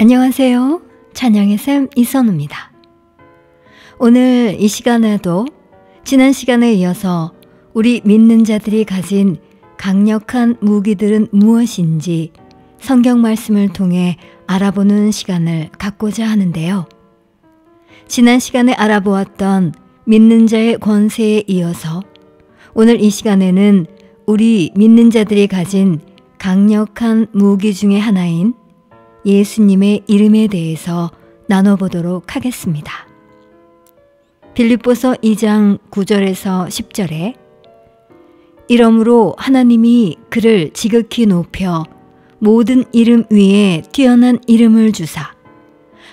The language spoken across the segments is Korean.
안녕하세요. 찬양의 샘 이선우입니다. 오늘 이 시간에도 지난 시간에 이어서 우리 믿는 자들이 가진 강력한 무기들은 무엇인지 성경 말씀을 통해 알아보는 시간을 갖고자 하는데요. 지난 시간에 알아보았던 믿는 자의 권세에 이어서 오늘 이 시간에는 우리 믿는 자들이 가진 강력한 무기 중의 하나인 예수님의 이름에 대해서 나눠보도록 하겠습니다. 빌립보서 2장 9절에서 10절에 이러므로 하나님이 그를 지극히 높여 모든 이름 위에 뛰어난 이름을 주사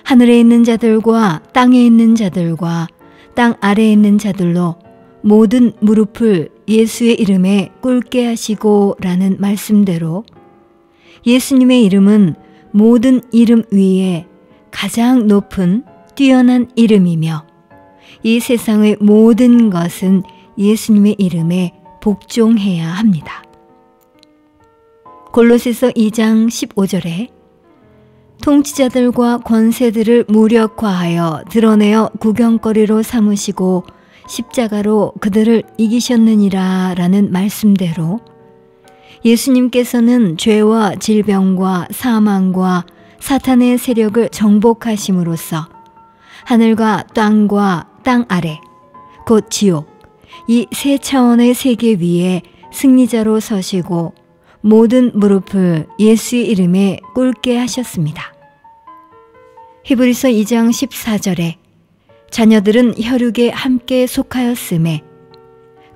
하늘에 있는 자들과 땅에 있는 자들과 땅 아래에 있는 자들로 모든 무릎을 예수의 이름에 꿇게 하시고 라는 말씀대로 예수님의 이름은 모든 이름 위에 가장 높은 뛰어난 이름이며 이 세상의 모든 것은 예수님의 이름에 복종해야 합니다. 골로새서 2장 15절에 통치자들과 권세들을 무력화하여 드러내어 구경거리로 삼으시고 십자가로 그들을 이기셨느니라 라는 말씀대로 예수님께서는 죄와 질병과 사망과 사탄의 세력을 정복하심으로써 하늘과 땅과 땅 아래, 곧 지옥, 이 세 차원의 세계 위에 승리자로 서시고 모든 무릎을 예수의 이름에 꿇게 하셨습니다. 히브리서 2장 14절에 자녀들은 혈육에 함께 속하였음에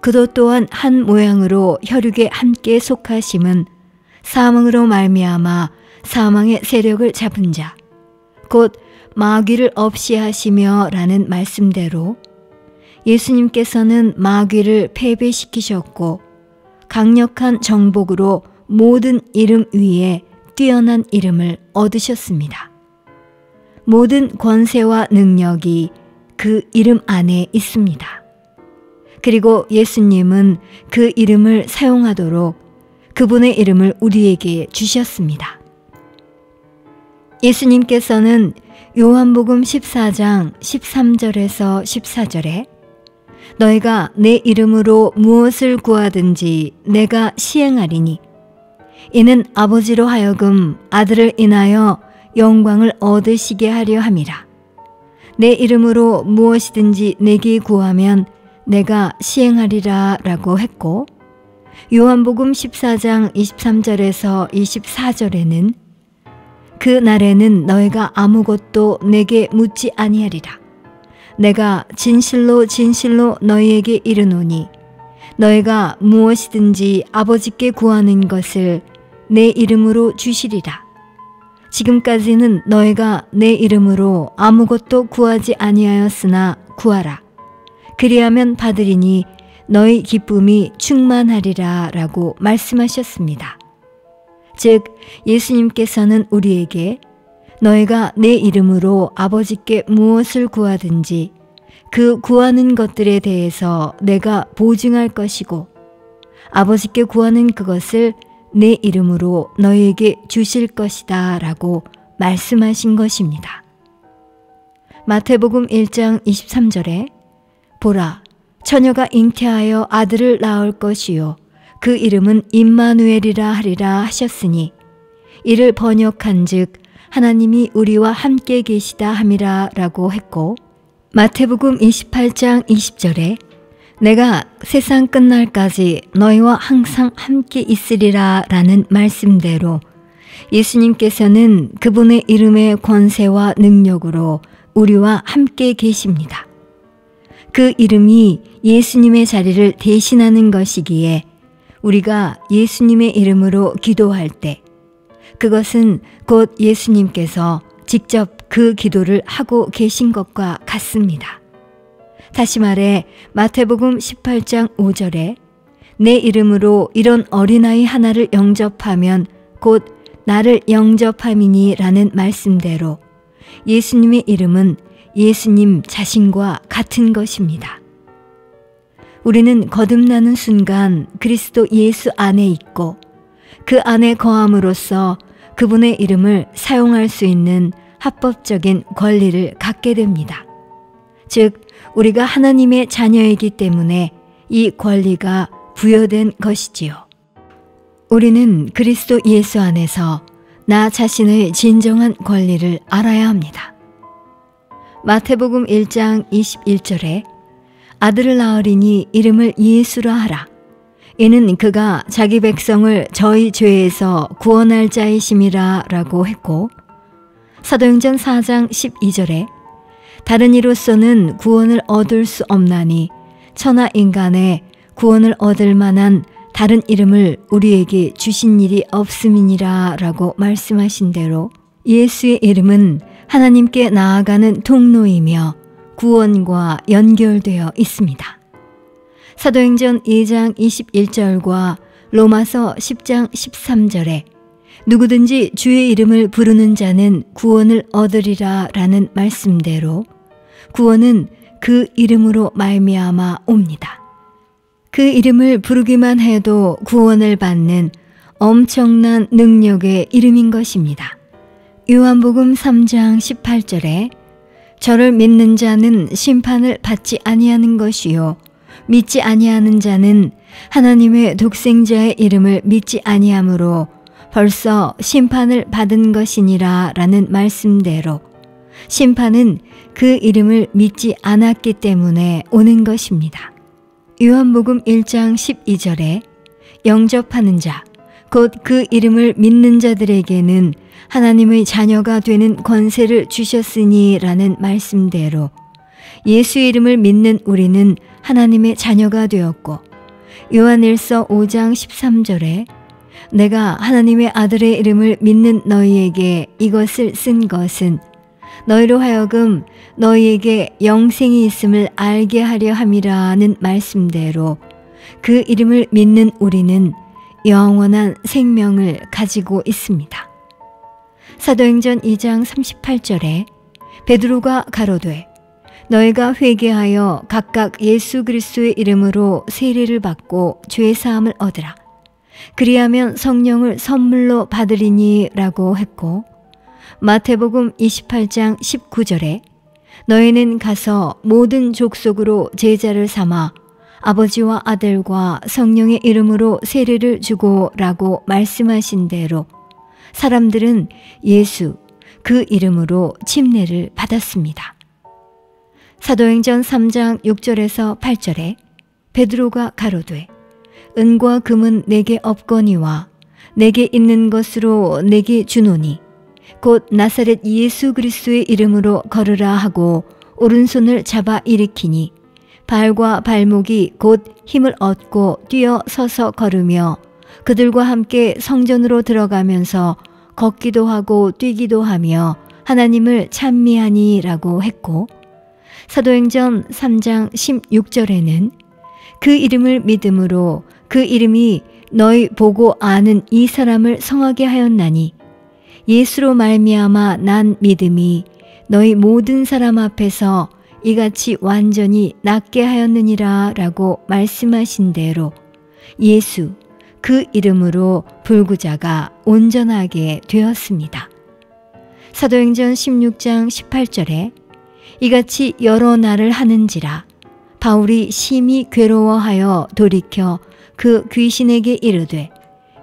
그도 또한 한 모양으로 혈육에 함께 속하심은 사망으로 말미암아 사망의 세력을 잡은 자, 곧 마귀를 없이 하시며 라는 말씀대로 예수님께서는 마귀를 패배시키셨고 강력한 정복으로 모든 이름 위에 뛰어난 이름을 얻으셨습니다. 모든 권세와 능력이 그 이름 안에 있습니다. 그리고 예수님은 그 이름을 사용하도록 그분의 이름을 우리에게 주셨습니다. 예수님께서는 요한복음 14장 13절에서 14절에 너희가 내 이름으로 무엇을 구하든지 내가 시행하리니 이는 아버지로 하여금 아들을 인하여 영광을 얻으시게 하려 함이라. 내 이름으로 무엇이든지 내게 구하면 내가 시행하리라 라고 했고 요한복음 14장 23절에서 24절에는 그 날에는 너희가 아무것도 내게 묻지 아니하리라. 내가 진실로 진실로 너희에게 이르노니 너희가 무엇이든지 아버지께 구하는 것을 내 이름으로 주시리라. 지금까지는 너희가 내 이름으로 아무것도 구하지 아니하였으나 구하라. 그리하면 받으리니 너희 기쁨이 충만하리라 라고 말씀하셨습니다. 즉 예수님께서는 우리에게 너희가 내 이름으로 아버지께 무엇을 구하든지 그 구하는 것들에 대해서 내가 보증할 것이고 아버지께 구하는 그것을 내 이름으로 너희에게 주실 것이다 라고 말씀하신 것입니다. 마태복음 1장 23절에 보라, 처녀가 잉태하여 아들을 낳을 것이요 그 이름은 임마누엘이라 하리라 하셨으니 이를 번역한즉 하나님이 우리와 함께 계시다 함이라 라고 했고 마태복음 28장 20절에 내가 세상 끝날까지 너희와 항상 함께 있으리라 라는 말씀대로 예수님께서는 그분의 이름의 권세와 능력으로 우리와 함께 계십니다. 그 이름이 예수님의 자리를 대신하는 것이기에 우리가 예수님의 이름으로 기도할 때 그것은 곧 예수님께서 직접 그 기도를 하고 계신 것과 같습니다. 다시 말해 마태복음 18장 5절에 내 이름으로 이런 어린아이 하나를 영접하면 곧 나를 영접함이니 라는 말씀대로 예수님의 이름은 예수님 자신과 같은 것입니다. 우리는 거듭나는 순간 그리스도 예수 안에 있고 그 안에 거함으로써 그분의 이름을 사용할 수 있는 합법적인 권리를 갖게 됩니다. 즉, 우리가 하나님의 자녀이기 때문에 이 권리가 부여된 것이지요. 우리는 그리스도 예수 안에서 나 자신의 진정한 권리를 알아야 합니다. 마태복음 1장 21절에 아들을 낳으리니 이름을 예수라 하라. 이는 그가 자기 백성을 저희 죄에서 구원할 자이심이라 라고 했고, 사도행전 4장 12절에 다른 이로서는 구원을 얻을 수 없나니 천하 인간의 구원을 얻을 만한 다른 이름을 우리에게 주신 일이 없음이니라 라고 말씀하신 대로 예수의 이름은 하나님께 나아가는 통로이며 구원과 연결되어 있습니다. 사도행전 2장 21절과 로마서 10장 13절에 누구든지 주의 이름을 부르는 자는 구원을 얻으리라 라는 말씀대로 구원은 그 이름으로 말미암아 옵니다. 그 이름을 부르기만 해도 구원을 받는 엄청난 능력의 이름인 것입니다. 요한복음 3장 18절에 저를 믿는 자는 심판을 받지 아니하는 것이요 믿지 아니하는 자는 하나님의 독생자의 이름을 믿지 아니하므로 벌써 심판을 받은 것이니라 라는 말씀대로 심판은 그 이름을 믿지 않았기 때문에 오는 것입니다. 요한복음 1장 12절에 영접하는 자, 곧 그 이름을 믿는 자들에게는 하나님의 자녀가 되는 권세를 주셨으니 라는 말씀대로 예수의 이름을 믿는 우리는 하나님의 자녀가 되었고, 요한일서 5장 13절에 내가 하나님의 아들의 이름을 믿는 너희에게 이것을 쓴 것은 너희로 하여금 너희에게 영생이 있음을 알게 하려 함이라는 말씀대로 그 이름을 믿는 우리는 영원한 생명을 가지고 있습니다. 사도행전 2장 38절에 베드로가 가로되 너희가 회개하여 각각 예수 그리스도의 이름으로 세례를 받고 죄 사함을 얻으라. 그리하면 성령을 선물로 받으리니 라고 했고, 마태복음 28장 19절에 너희는 가서 모든 족속으로 제자를 삼아 아버지와 아들과 성령의 이름으로 세례를 주고 라고 말씀하신 대로 사람들은 예수 그 이름으로 침례를 받았습니다. 사도행전 3장 6절에서 8절에 베드로가 가로되 은과 금은 내게 없거니와 내게 있는 것으로 내게 주노니 곧 나사렛 예수 그리스도의 이름으로 걸으라 하고 오른손을 잡아 일으키니 발과 발목이 곧 힘을 얻고 뛰어 서서 걸으며 그들과 함께 성전으로 들어가면서 걷기도 하고 뛰기도 하며 하나님을 찬미하니 라고 했고, 사도행전 3장 16절에는 그 이름을 믿음으로 그 이름이 너희 보고 아는 이 사람을 성하게 하였나니 예수로 말미암아 난 믿음이 너희 모든 사람 앞에서 이같이 완전히 낫게 하였느니라 라고 말씀하신 대로 예수 그 이름으로 불구자가 온전하게 되었습니다. 사도행전 16장 18절에 이같이 여러 날을 하는지라 바울이 심히 괴로워하여 돌이켜 그 귀신에게 이르되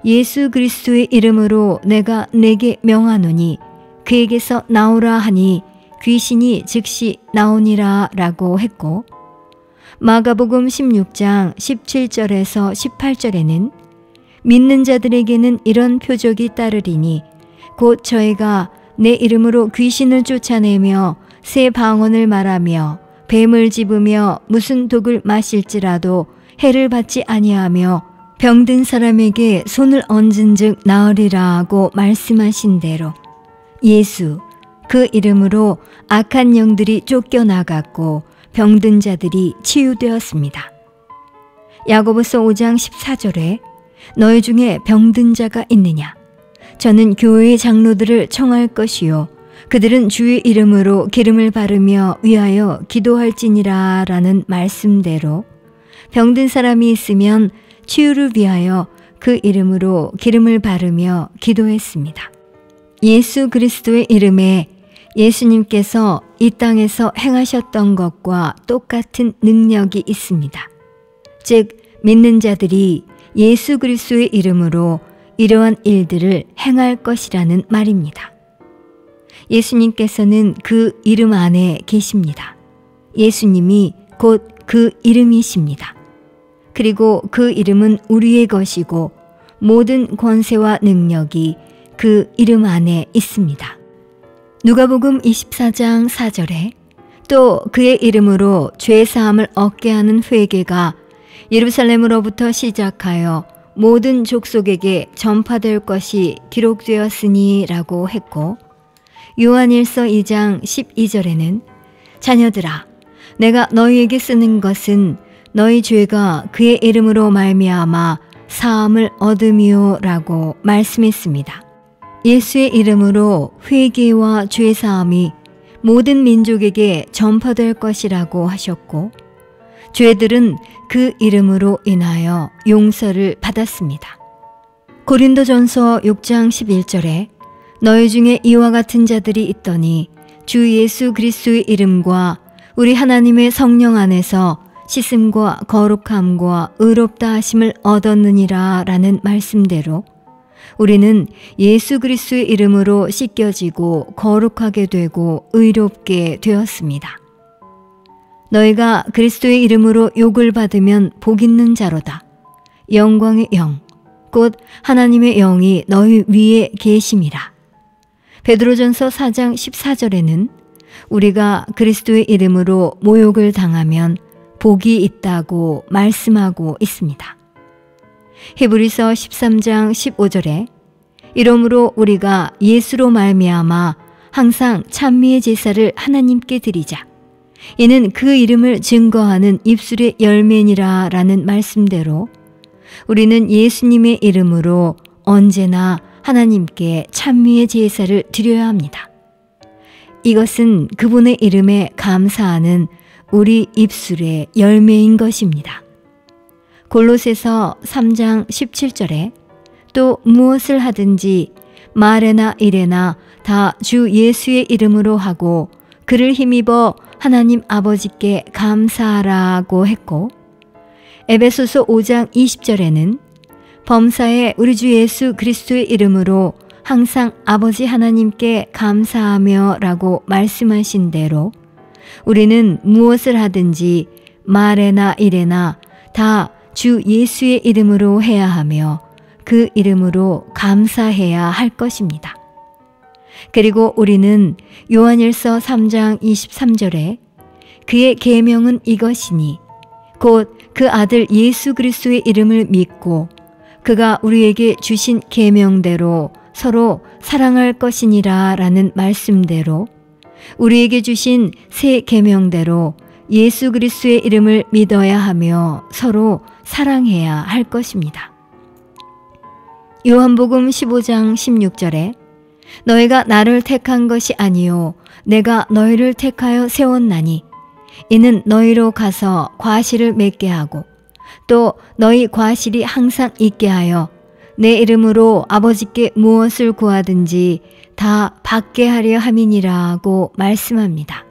예수 그리스도의 이름으로 내가 내게 명하노니 그에게서 나오라 하니 귀신이 즉시 나오니라 라고 했고, 마가복음 16장 17절에서 18절에는 믿는 자들에게는 이런 표적이 따르리니 곧 저희가 내 이름으로 귀신을 쫓아내며 새 방언을 말하며 뱀을 집으며 무슨 독을 마실지라도 해를 받지 아니하며 병든 사람에게 손을 얹은즉 나으리라 하고 말씀하신 대로 예수 그 이름으로 악한 영들이 쫓겨나갔고 병든 자들이 치유되었습니다. 야고보서 5장 14절에 너희 중에 병든 자가 있느냐? 저는 교회의 장로들을 청할 것이요 그들은 주의 이름으로 기름을 바르며 위하여 기도할지니라 라는 말씀대로 병든 사람이 있으면 치유를 위하여 그 이름으로 기름을 바르며 기도했습니다. 예수 그리스도의 이름에 예수님께서 이 땅에서 행하셨던 것과 똑같은 능력이 있습니다. 즉, 믿는 자들이 예수 그리스도의 이름으로 이러한 일들을 행할 것이라는 말입니다. 예수님께서는 그 이름 안에 계십니다. 예수님이 곧 그 이름이십니다. 그리고 그 이름은 우리의 것이고 모든 권세와 능력이 그 이름 안에 있습니다. 누가복음 24장 4절에 또 그의 이름으로 죄사함을 얻게 하는 회개가 예루살렘으로부터 시작하여 모든 족속에게 전파될 것이 기록되었으니 라고 했고, 요한일서 2장 12절에는 자녀들아, 내가 너희에게 쓰는 것은 너희 죄가 그의 이름으로 말미암아 사함을 얻음이요 라고 말씀했습니다. 예수의 이름으로 회개와 죄사함이 모든 민족에게 전파될 것이라고 하셨고, 죄들은 그 이름으로 인하여 용서를 받았습니다. 고린도전서 6장 11절에 너희 중에 이와 같은 자들이 있더니 주 예수 그리스도의 이름과 우리 하나님의 성령 안에서 씻음과 거룩함과 의롭다 하심을 얻었느니라 라는 말씀대로 우리는 예수 그리스도의 이름으로 씻겨지고 거룩하게 되고 의롭게 되었습니다. 너희가 그리스도의 이름으로 욕을 받으면 복 있는 자로다. 영광의 영, 곧 하나님의 영이 너희 위에 계심이라. 베드로전서 4장 14절에는 우리가 그리스도의 이름으로 모욕을 당하면 복이 있다고 말씀하고 있습니다. 히브리서 13장 15절에 이러므로 우리가 예수로 말미암아 항상 찬미의 제사를 하나님께 드리자. 이는 그 이름을 증거하는 입술의 열매니라 라는 말씀대로 우리는 예수님의 이름으로 언제나 하나님께 찬미의 제사를 드려야 합니다. 이것은 그분의 이름에 감사하는 우리 입술의 열매인 것입니다. 골로새서 3장 17절에 또 무엇을 하든지 말에나 일에나 다 주 예수의 이름으로 하고 그를 힘입어 하나님 아버지께 감사하라고 했고, 에베소서 5장 20절에는 범사에 우리 주 예수 그리스도의 이름으로 항상 아버지 하나님께 감사하며 라고 말씀하신 대로 우리는 무엇을 하든지 말에나 일에나 다 주 예수의 이름으로 해야 하며 그 이름으로 감사해야 할 것입니다. 그리고 우리는 요한일서 3장 23절에 그의 계명은 이것이니 곧 그 아들 예수 그리스도의 이름을 믿고 그가 우리에게 주신 계명대로 서로 사랑할 것이니라 라는 말씀대로 우리에게 주신 새 계명대로 예수 그리스도의 이름을 믿어야 하며 서로 사랑해야 할 것입니다. 요한복음 15장 16절에 너희가 나를 택한 것이 아니요 내가 너희를 택하여 세웠나니 이는 너희로 가서 과실을 맺게 하고 또 너희 과실이 항상 있게 하여 내 이름으로 아버지께 무엇을 구하든지 다 받게 하려 함이니라고 말씀합니다.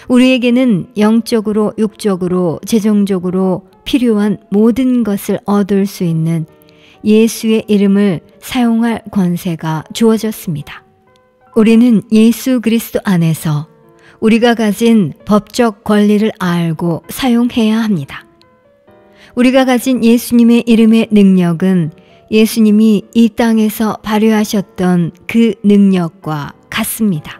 우리에게는 영적으로, 육적으로, 재정적으로 필요한 모든 것을 얻을 수 있는 예수의 이름을 사용할 권세가 주어졌습니다. 우리는 예수 그리스도 안에서 우리가 가진 법적 권리를 알고 사용해야 합니다. 우리가 가진 예수님의 이름의 능력은 예수님이 이 땅에서 발휘하셨던 그 능력과 같습니다.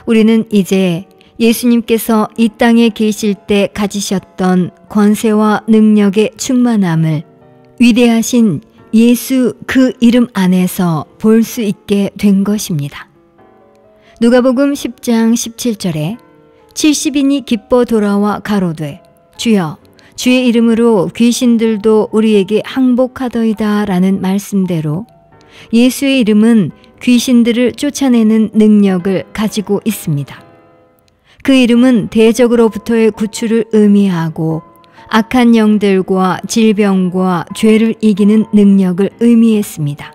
우리는 이제 예수님께서 이 땅에 계실 때 가지셨던 권세와 능력의 충만함을 위대하신 예수 그 이름 안에서 볼 수 있게 된 것입니다. 누가복음 10장 17절에 70인이 기뻐 돌아와 가로되 주여 주의 이름으로 귀신들도 우리에게 항복하더이다 라는 말씀대로 예수의 이름은 귀신들을 쫓아내는 능력을 가지고 있습니다. 그 이름은 대적으로부터의 구출을 의미하고 악한 영들과 질병과 죄를 이기는 능력을 의미했습니다.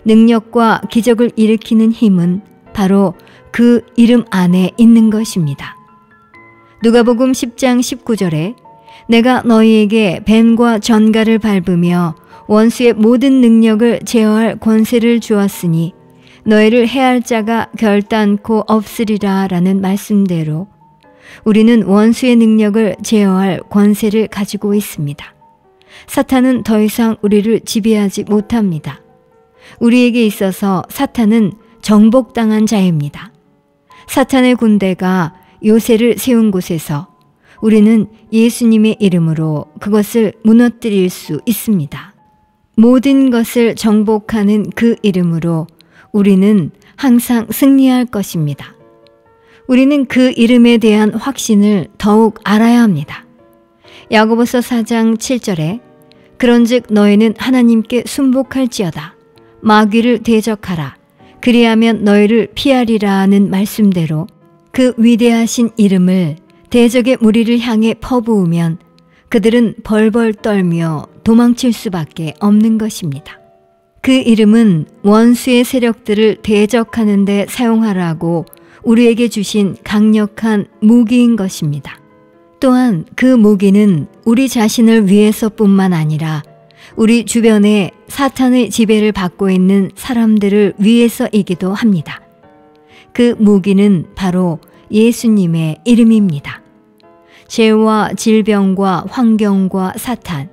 능력과 기적을 일으키는 힘은 바로 그 이름 안에 있는 것입니다. 누가복음 10장 19절에 내가 너희에게 뱀과 전갈을 밟으며 원수의 모든 능력을 제어할 권세를 주었으니 너희를 해할 자가 결단코 없으리라 라는 말씀대로 우리는 원수의 능력을 제어할 권세를 가지고 있습니다. 사탄은 더 이상 우리를 지배하지 못합니다. 우리에게 있어서 사탄은 정복당한 자입니다. 사탄의 군대가 요새를 세운 곳에서 우리는 예수님의 이름으로 그것을 무너뜨릴 수 있습니다. 모든 것을 정복하는 그 이름으로 우리는 항상 승리할 것입니다. 우리는 그 이름에 대한 확신을 더욱 알아야 합니다. 야고보서 4장 7절에 그런즉 너희는 하나님께 순복할지어다. 마귀를 대적하라. 그리하면 너희를 피하리라는 말씀대로 그 위대하신 이름을 대적의 무리를 향해 퍼부으면 그들은 벌벌 떨며 도망칠 수밖에 없는 것입니다. 그 이름은 원수의 세력들을 대적하는 데 사용하라고 우리에게 주신 강력한 무기인 것입니다. 또한 그 무기는 우리 자신을 위해서뿐만 아니라 우리 주변에 사탄의 지배를 받고 있는 사람들을 위해서이기도 합니다. 그 무기는 바로 예수님의 이름입니다. 죄와 질병과 환경과 사탄,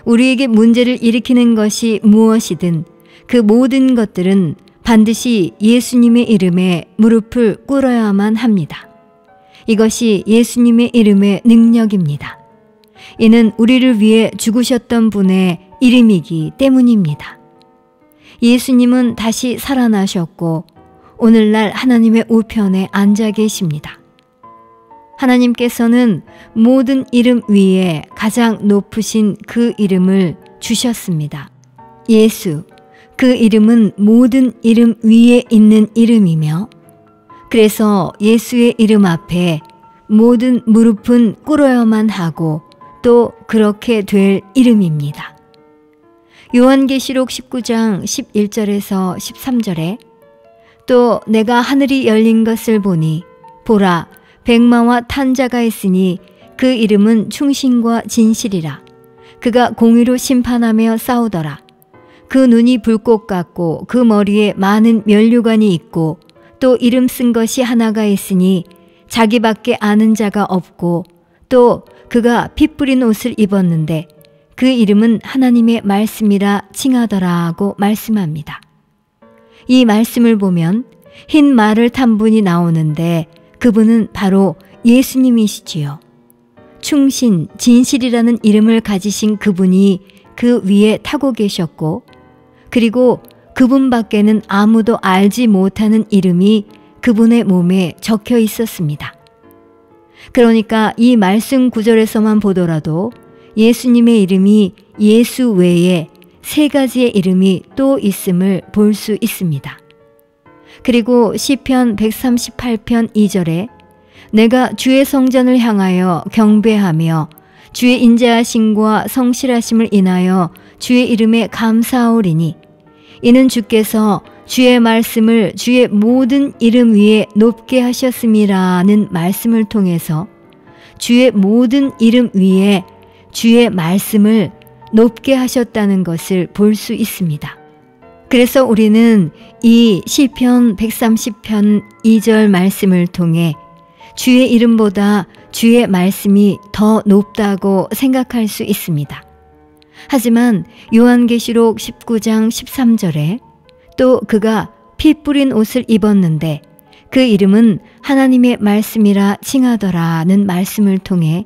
우리에게 문제를 일으키는 것이 무엇이든 그 모든 것들은 반드시 예수님의 이름에 무릎을 꿇어야만 합니다. 이것이 예수님의 이름의 능력입니다. 이는 우리를 위해 죽으셨던 분의 이름이기 때문입니다. 예수님은 다시 살아나셨고 오늘날 하나님의 우편에 앉아 계십니다. 하나님께서는 모든 이름 위에 가장 높으신 그 이름을 주셨습니다. 예수, 그 이름은 모든 이름 위에 있는 이름이며 그래서 예수의 이름 앞에 모든 무릎은 꿇어야만 하고 또 그렇게 될 이름입니다. 요한계시록 19장 11절에서 13절에 또 내가 하늘이 열린 것을 보니 보라 백마와 탄 자가 있으니 그 이름은 충신과 진실이라. 그가 공의로 심판하며 싸우더라. 그 눈이 불꽃 같고 그 머리에 많은 면류관이 있고 또 이름 쓴 것이 하나가 있으니 자기밖에 아는 자가 없고 또 그가 피 뿌린 옷을 입었는데 그 이름은 하나님의 말씀이라 칭하더라 하고 말씀합니다. 이 말씀을 보면 흰 말을 탄 분이 나오는데 그분은 바로 예수님이시지요. 충신, 진실이라는 이름을 가지신 그분이 그 위에 타고 계셨고 그리고 그분밖에는 아무도 알지 못하는 이름이 그분의 몸에 적혀 있었습니다. 그러니까 이 말씀 구절에서만 보더라도 예수님의 이름이 예수 외에 세 가지의 이름이 또 있음을 볼 수 있습니다. 그리고 시편 138편 2절에 내가 주의 성전을 향하여 경배하며 주의 인자하심과 성실하심을 인하여 주의 이름에 감사하오리니 이는 주께서 주의 말씀을 주의 모든 이름 위에 높게 하셨음이라는 말씀을 통해서 주의 모든 이름 위에 주의 말씀을 높게 하셨다는 것을 볼 수 있습니다. 그래서 우리는 이 시편 130편 2절 말씀을 통해 주의 이름보다 주의 말씀이 더 높다고 생각할 수 있습니다. 하지만 요한계시록 19장 13절에 또 그가 피 뿌린 옷을 입었는데 그 이름은 하나님의 말씀이라 칭하더라는 말씀을 통해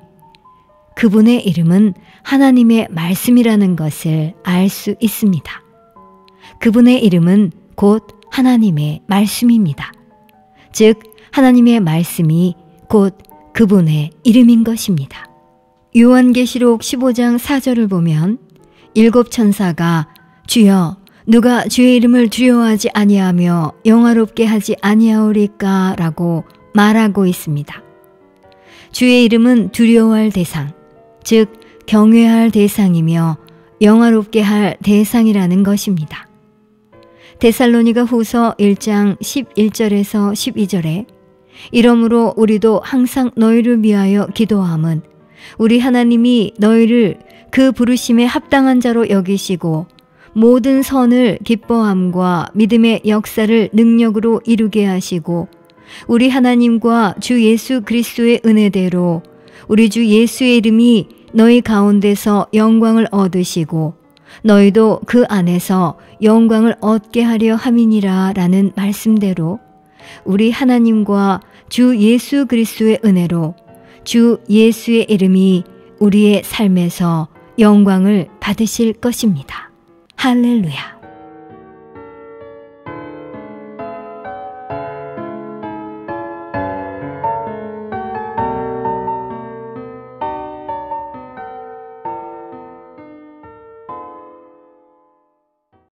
그분의 이름은 하나님의 말씀이라는 것을 알 수 있습니다. 그분의 이름은 곧 하나님의 말씀입니다. 즉 하나님의 말씀이 곧 그분의 이름인 것입니다. 요한계시록 15장 4절을 보면 일곱 천사가 주여 누가 주의 이름을 두려워하지 아니하며 영화롭게 하지 아니하오리까 라고 말하고 있습니다. 주의 이름은 두려워할 대상, 즉 경외할 대상이며 영화롭게 할 대상이라는 것입니다. 데살로니가 후서 1장 11절에서 12절에 이러므로 우리도 항상 너희를 위하여 기도함은 우리 하나님이 너희를 그 부르심에 합당한 자로 여기시고 모든 선을 기뻐함과 믿음의 역사를 능력으로 이루게 하시고 우리 하나님과 주 예수 그리스도의 은혜대로 우리 주 예수의 이름이 너희 가운데서 영광을 얻으시고 너희도 그 안에서 영광을 얻게 하려 함이니라 라는 말씀대로 우리 하나님과 주 예수 그리스도의 은혜로 주 예수의 이름이 우리의 삶에서 영광을 받으실 것입니다. 할렐루야.